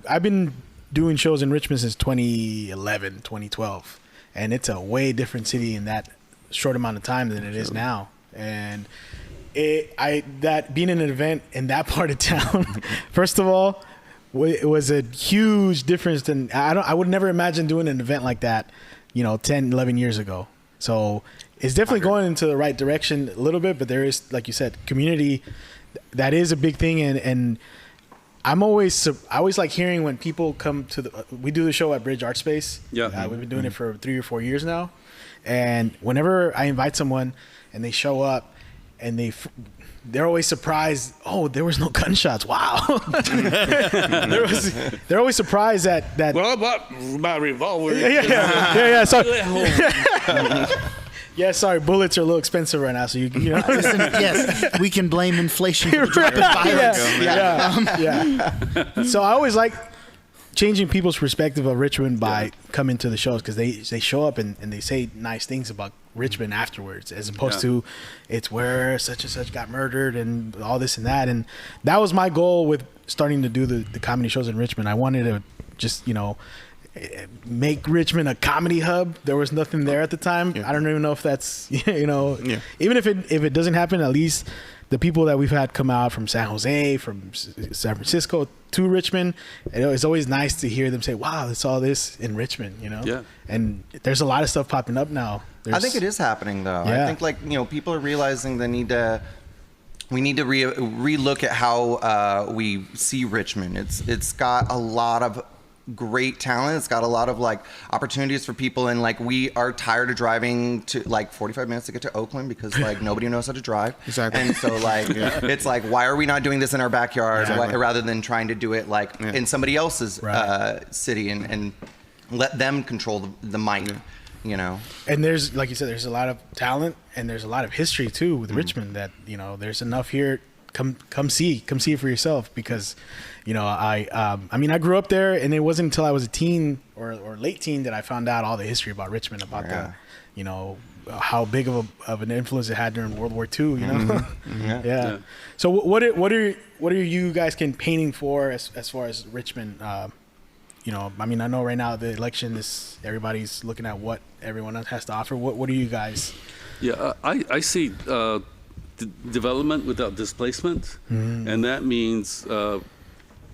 I've been doing shows in Richmond since 2011, 2012, and it's a way different city in that short amount of time than it is now. And that being in an event in that part of town, first of all, it was a huge difference. Than I would never imagine doing an event like that, 10, 11 years ago. So it's definitely going into the right direction a little bit, but there is, like you said, community. That is a big thing, and I always like hearing when people come to we do the show at Bridge Art Space. Yeah, we've been doing it for 3 or 4 years now, and whenever I invite someone and they show up, and they're always surprised. Oh, there was no gunshots! Wow, they're always surprised that. Well, about my revolver. Yeah. Sorry. Yeah, sorry. Bullets are a little expensive right now, so you know. Listen, yes, we can blame inflation for the drop in violence. Yeah. So I always like changing people's perspective of Richmond by coming to the shows, because they show up and they say nice things about Richmond afterwards, as opposed to it's where such and such got murdered and all this and that. And that was my goal with starting to do the comedy shows in Richmond. I wanted to just make Richmond a comedy hub. There was nothing there at the time. I don't even know if that's even if it doesn't happen, at least the people that we've had come out from San Jose, from San Francisco to Richmond, it's always nice to hear them say, wow, I saw this in Richmond, and there's a lot of stuff popping up now. I think it is happening though. I think people are realizing we need to relook at how we see Richmond. It's got a lot of great talent. It's got a lot of opportunities for people, and we are tired of driving to 45 minutes to get to Oakland because nobody knows how to drive. Exactly. And so it's why are we not doing this in our backyard rather than trying to do it in somebody else's city and let them control the mic. And there's, like you said, there's a lot of talent and there's a lot of history too with Richmond that there's enough here. Come see it for yourself, because I grew up there, and it wasn't until I was a teen or late teen that I found out all the history about Richmond, about how big of an influence it had during World War II. So what are you guys campaigning for as far as Richmond? I know right now the election, everybody's looking at what everyone else has to offer. What are you guys? Yeah, I see development without displacement, and that means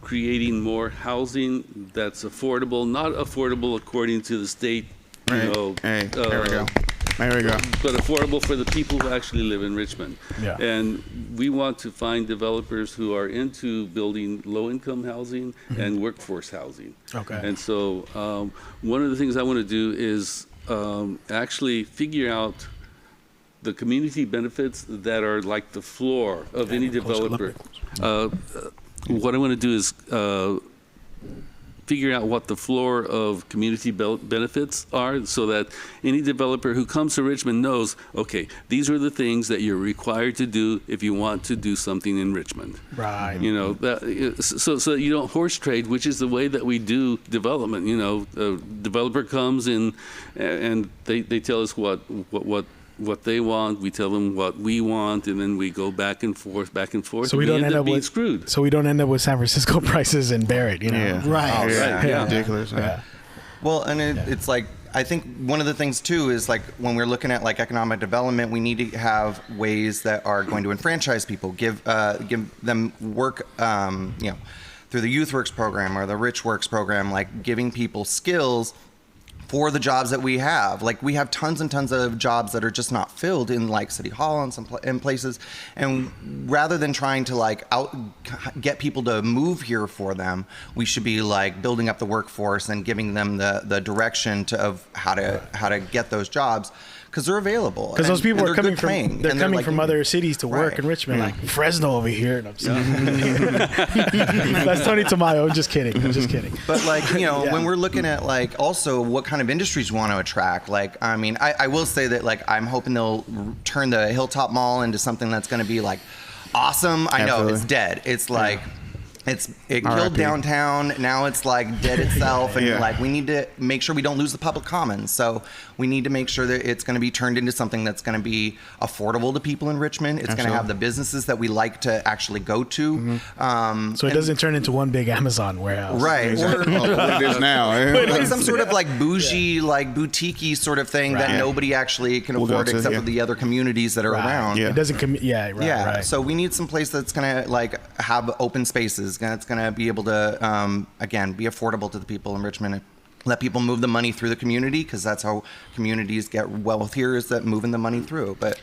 creating more housing that's affordable, not affordable according to the state, there we go. But affordable for the people who actually live in Richmond. Yeah. And we want to find developers who are into building low-income housing and workforce housing. Okay. And so one of the things I want to do is actually figure out the community benefits that are like the floor of any developer. What I want to do is figure out what the floor of community benefits are, so that any developer who comes to Richmond knows, okay, these are the things that you're required to do if you want to do something in Richmond. Right. So that you don't horse trade, which is the way that we do development. A developer comes in and they tell us what they want, we tell them what we want, and then we go back and forth, so we don't end up being screwed. So we don't end up with San Francisco prices and Barrett, Right. Ridiculous. Well, and it's I think one of the things too is when we're looking at economic development, we need to have ways that are going to enfranchise people, give them work, through the Youth Works program or the Rich Works program, giving people skills for the jobs that we have. We have tons and tons of jobs that are just not filled in City Hall and in places. And rather than trying to get people to move here for them, we should be building up the workforce and giving them the direction of how to get those jobs, because they're available. Because those people are coming from other cities to work in Richmond, like Fresno over here. And I'm sorry. That's Tony Tamayo. I'm just kidding. But when we're looking at also what kind of industries we want to attract, I will say that I'm hoping they'll turn the Hilltop Mall into something that's going to be awesome. I know it's dead. It's It killed downtown. Now it's like dead itself, and like we need to make sure we don't lose the public commons. So we need to make sure that it's going to be turned into something that's going to be affordable to people in Richmond. It's going to have the businesses that we like to actually go to. So it doesn't turn into one big Amazon warehouse, right? Exactly. It is now. Like some sort of like bougie, like boutique-y sort of thing that nobody actually can afford except for the other communities that are around. It doesn't. Right. So we need some place that's going to like have open spaces. That's going to be able to, again, be affordable to the people in Richmond and let people move the money through the community, because that's how communities get wealthier, is that moving the money through. But,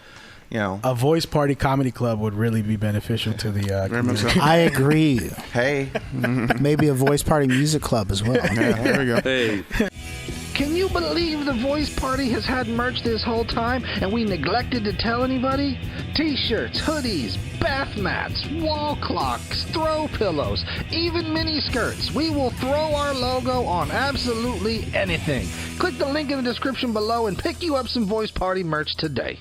you know. A voice party comedy club would really be beneficial to the community. I agree. Hey. Maybe a voice party music club as well. There we go. Hey. Can you believe the Voice Party has had merch this whole time and we neglected to tell anybody? T-shirts, hoodies, bath mats, wall clocks, throw pillows, even mini skirts. We will throw our logo on absolutely anything. Click the link in the description below and pick you up some Voice Party merch today.